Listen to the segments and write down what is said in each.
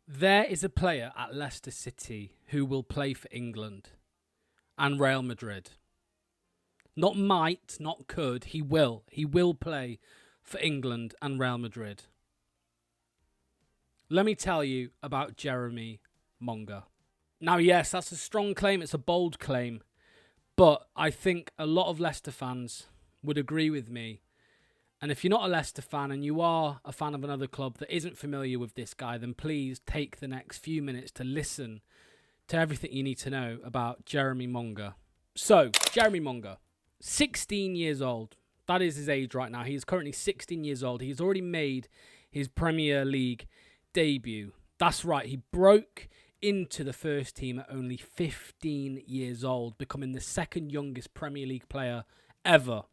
There is a player at Leicester City who will play for England and Real Madrid. Not might, not could, he will. He will play for England and Real Madrid. Let me tell you about Jeremy Monga. Now, yes, that's a strong claim. It's a bold claim. But I think a lot of Leicester fans would agree with me. And if you're not a Leicester fan and you are a fan of another club that isn't familiar with this guy, then please take the next few minutes to listen to everything you need to know about Jeremy Monga. So, Jeremy Monga, 16 years old. That is his age right now. He is currently 16 years old. He's already made his Premier League debut. That's right. He broke into the first team at only 15 years old, becoming the second youngest Premier League player ever,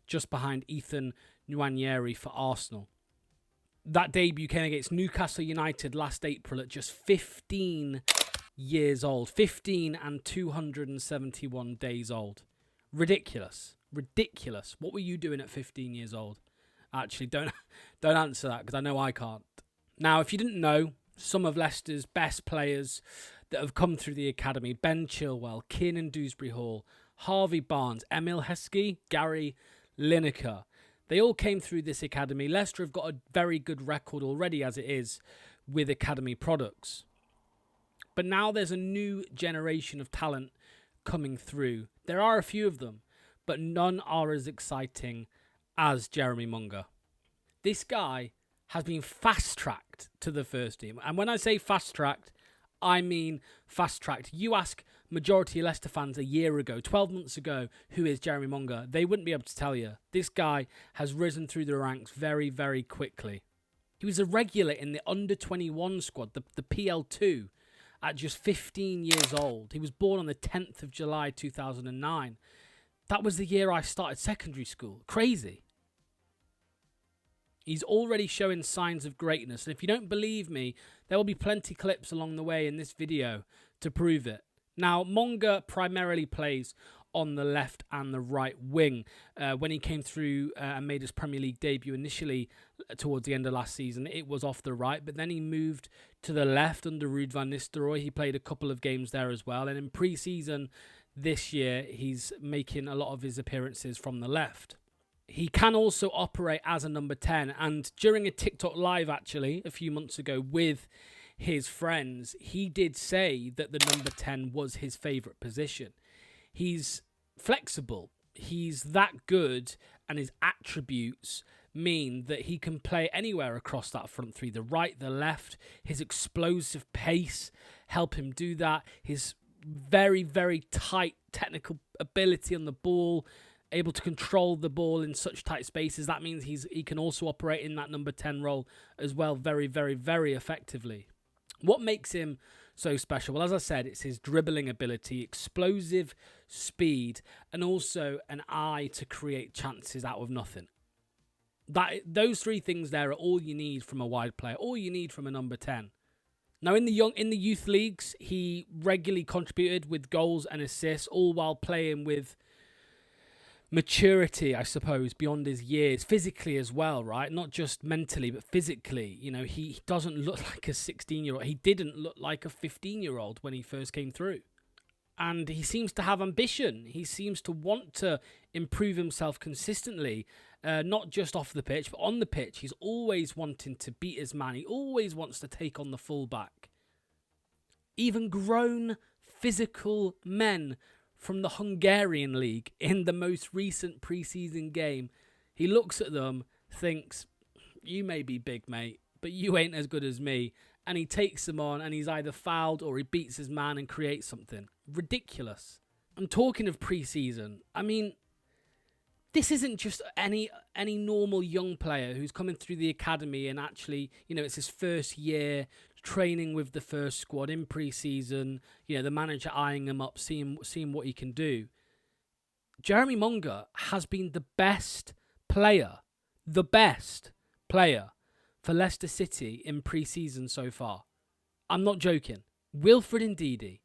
just behind Ethan Nwaneri for Arsenal. That debut came against Newcastle United last April at just 15 years old. 15 and 271 days old. Ridiculous. Ridiculous. What were you doing at 15 years old? Actually, don't answer that because I know I can't. Now, if you didn't know, some of Leicester's best players that have come through the academy, Ben Chilwell, Kiernan Dewsbury-Hall, Harvey Barnes, Emil Heskey, Gary Lineker, they all came through this academy. Leicester have got a very good record already as it is with academy products. But now there's a new generation of talent coming through. There are a few of them, but none are as exciting as Jeremy Monga. This guy has been fast-tracked to the first team. And when I say fast-tracked, I mean fast-tracked. You ask majority of Leicester fans a year ago, 12 months ago, who is Jeremy Monga, they wouldn't be able to tell you. This guy has risen through the ranks very, very quickly. He was a regular in the under-21 squad, the PL2, at just 15 years old. He was born on the 10th of July 2009. That was the year I started secondary school. Crazy. He's already showing signs of greatness. And if you don't believe me, there will be plenty clips along the way in this video to prove it. Now, Monga primarily plays on the left and the right wing. When he came through and made his Premier League debut initially towards the end of last season, it was off the right. But then he moved to the left under Ruud van Nistelrooy. He played a couple of games there as well. And in pre-season this year, he's making a lot of his appearances from the left. He can also operate as a number 10. And during a TikTok live, actually, a few months ago with his friends, he did say that the number 10 was his favourite position. He's flexible. He's that good, and his attributes mean that he can play anywhere across that front three. The right, the left, his explosive pace help him do that. His very, very tight technical ability on the ball, able to control the ball in such tight spaces. That means he can also operate in that number 10 role as well very, very, very effectively. What makes him so special? Well, as I said, it's his dribbling ability, explosive speed, and also an eye to create chances out of nothing. Those three things there are all you need from a wide player, all you need from a number 10. Now, in the youth leagues, he regularly contributed with goals and assists, all while playing with maturity, I suppose, beyond his years, physically as well, right? Not just mentally, but physically. You know, he doesn't look like a 16-year-old. He didn't look like a 15-year-old when he first came through. And he seems to have ambition. He seems to want to improve himself consistently, not just off the pitch, but on the pitch. He's always wanting to beat his man. He always wants to take on the fullback. Even grown, physical men from the Hungarian league in the most recent pre-season game, he looks at them, thinks, you may be big, mate, but you ain't as good as me. And he takes them on, and he's either fouled or he beats his man and creates something. Ridiculous. I'm talking of pre-season. I mean, this isn't just any normal young player who's coming through the academy and actually, you know, it's his first year training with the first squad in pre-season, you know, the manager eyeing him up, seeing what he can do. Jeremy Monga has been the best player for Leicester City in pre-season so far. I'm not joking. Wilfred Ndidi,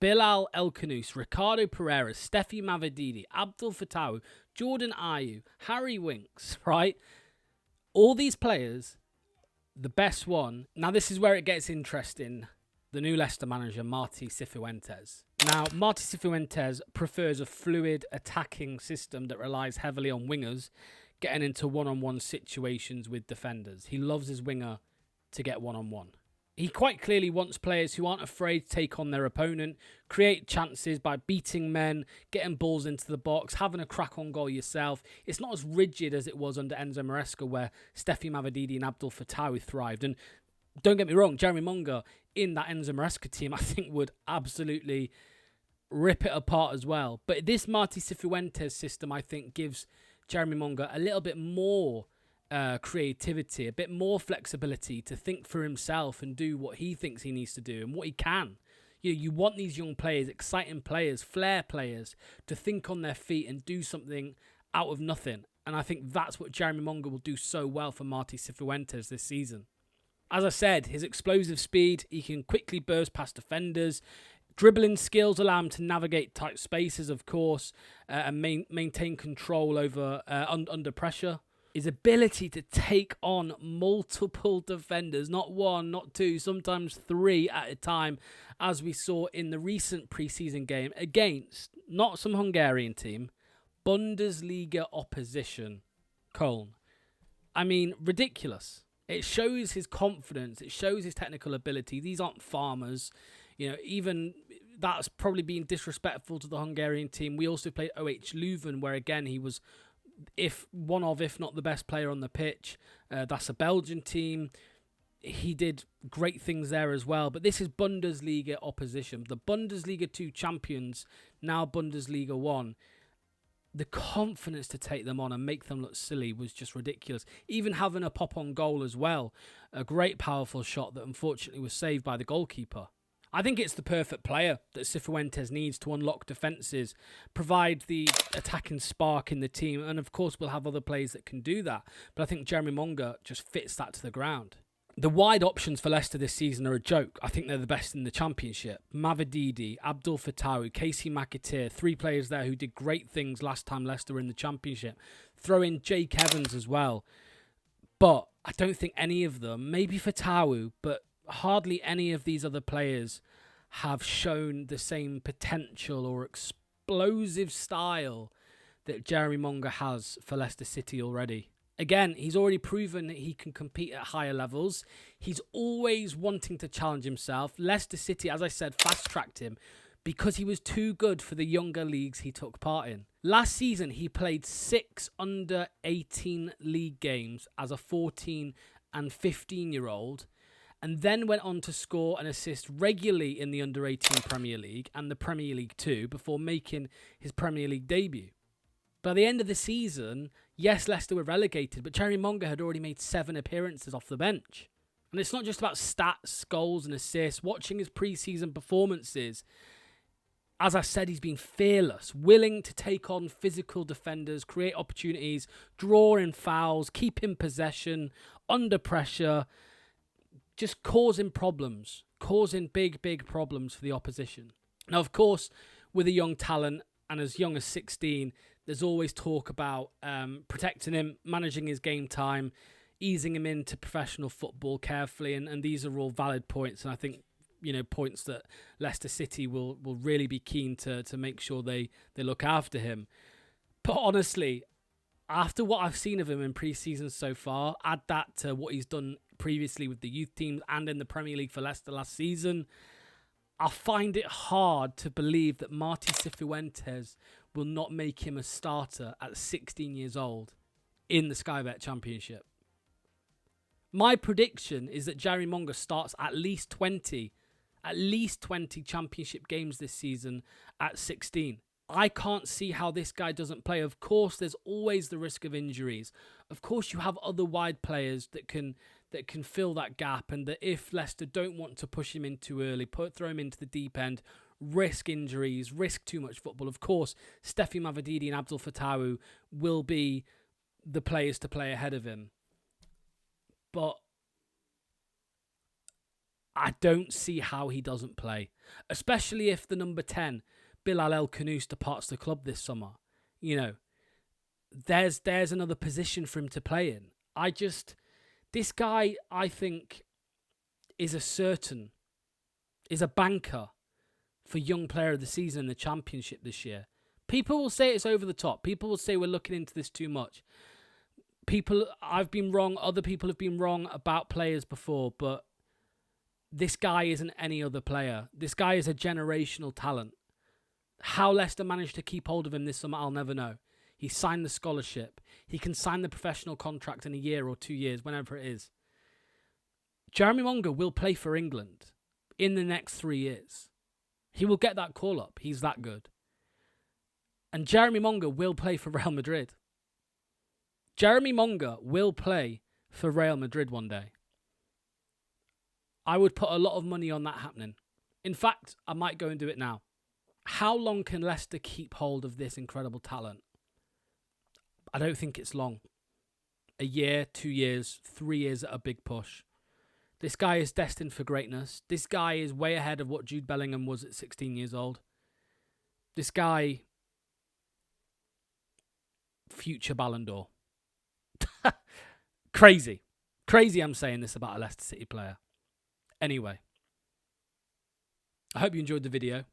Bilal El Khanous, Ricardo Pereira, Steffi Mavididi, Abdul Fattah, Jordan Ayew, Harry Winks, right? All these players The best one. Now, this is where it gets interesting. The new Leicester manager, Martí Cifuentes. Now, Martí Cifuentes prefers a fluid attacking system that relies heavily on wingers getting into one-on-one situations with defenders. He loves his winger to get one-on-one. He quite clearly wants players who aren't afraid to take on their opponent, create chances by beating men, getting balls into the box, having a crack on goal yourself. It's not as rigid as it was under Enzo Maresca, where Steffi Mavididi and Abdul Fattawi thrived. And don't get me wrong, Jeremy Monga in that Enzo Maresca team, I think would absolutely rip it apart as well. But this Martí Cifuentes system, I think, gives Jeremy Monga a little bit more creativity, a bit more flexibility to think for himself and do what he thinks he needs to do and what he can. You want these young players, exciting players, flair players, to think on their feet and do something out of nothing. And I think that's what Jeremy Monga will do so well for Martí Cifuentes this season. As I said, his explosive speed, he can quickly burst past defenders. Dribbling skills allow him to navigate tight spaces, of course, and maintain control over under pressure. His ability to take on multiple defenders, not one, not two, sometimes three at a time, as we saw in the recent preseason game against, not some Hungarian team, Bundesliga opposition, Köln. I mean, ridiculous. It shows his confidence. It shows his technical ability. These aren't farmers. Even that's probably being disrespectful to the Hungarian team. We also played OH Leuven, where again he was if not the best player on the pitch. That's a Belgian team. He did great things there as well. But this is Bundesliga opposition. The Bundesliga 2 champions, now Bundesliga 1. The confidence to take them on and make them look silly was just ridiculous. Even having a pop on goal as well. A great powerful shot that unfortunately was saved by the goalkeeper. I think it's the perfect player that Cifuentes needs to unlock defences, provide the attacking spark in the team, and of course we'll have other players that can do that. But I think Jeremy Monga just fits that to the ground. The wide options for Leicester this season are a joke. I think they're the best in the Championship. Mavididi, Abdul Fattawi, Casey McAteer, 3 players there who did great things last time Leicester were in the Championship. Throw in Jake Evans as well. But I don't think any of them, maybe Fattawi, but hardly any of these other players have shown the same potential or explosive style that Jeremy Monga has for Leicester City already. Again, he's already proven that he can compete at higher levels. He's always wanting to challenge himself. Leicester City, as I said, fast-tracked him because he was too good for the younger leagues he took part in. Last season, he played 6 under-18 league games as a 14 and 15-year-old, and then went on to score and assist regularly in the under-18 Premier League and the Premier League 2 before making his Premier League debut. By the end of the season, yes, Leicester were relegated, but Jeremy Monga had already made 7 appearances off the bench. And it's not just about stats, goals and assists. Watching his pre-season performances, as I said, he's been fearless, willing to take on physical defenders, create opportunities, draw in fouls, keep in possession, under pressure, just causing problems, causing big, big problems for the opposition. Now, of course, with a young talent and as young as 16, there's always talk about protecting him, managing his game time, easing him into professional football carefully, and these are all valid points, and I think points that Leicester City will really be keen to make sure they look after him. But honestly, after what I've seen of him in pre-season so far, add that to what he's done previously with the youth teams and in the Premier League for Leicester last season, I find it hard to believe that Martí Cifuentes will not make him a starter at 16 years old in the Sky Bet Championship. My prediction is that Jeremy Monga starts at least 20 Championship games this season at 16. I can't see how this guy doesn't play. Of course, there's always the risk of injuries. Of course, you have other wide players that can fill that gap, and that if Leicester don't want to push him in too early, throw him into the deep end, risk injuries, risk too much football. Of course, Steffi Mavididi and Abdul Fattawi will be the players to play ahead of him. But I don't see how he doesn't play, especially if the number 10, Bilal El Khanous, departs the club this summer. There's another position for him to play in. This guy, I think, is a banker for Young Player of the Season in the Championship this year. People will say it's over the top. People will say we're looking into this too much. I've been wrong. Other people have been wrong about players before, but this guy isn't any other player. This guy is a generational talent. How Leicester managed to keep hold of him this summer, I'll never know. He signed the scholarship. He can sign the professional contract in a year or 2 years, whenever it is. Jeremy Monga will play for England in the next 3 years. He will get that call up. He's that good. And Jeremy Monga will play for Real Madrid. Jeremy Monga will play for Real Madrid one day. I would put a lot of money on that happening. In fact, I might go and do it now. How long can Leicester keep hold of this incredible talent? I don't think it's long. A year, 2 years, 3 years at a big push. This guy is destined for greatness. This guy is way ahead of what Jude Bellingham was at 16 years old. This guy, future Ballon d'Or. Crazy. Crazy I'm saying this about a Leicester City player. Anyway, I hope you enjoyed the video.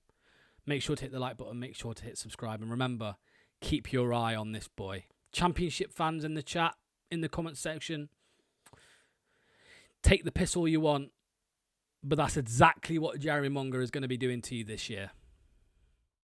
Make sure to hit the like button. Make sure to hit subscribe. And remember, keep your eye on this boy. Championship fans in the chat, in the comment section, take the piss all you want. But that's exactly what Jeremy Monga is going to be doing to you this year.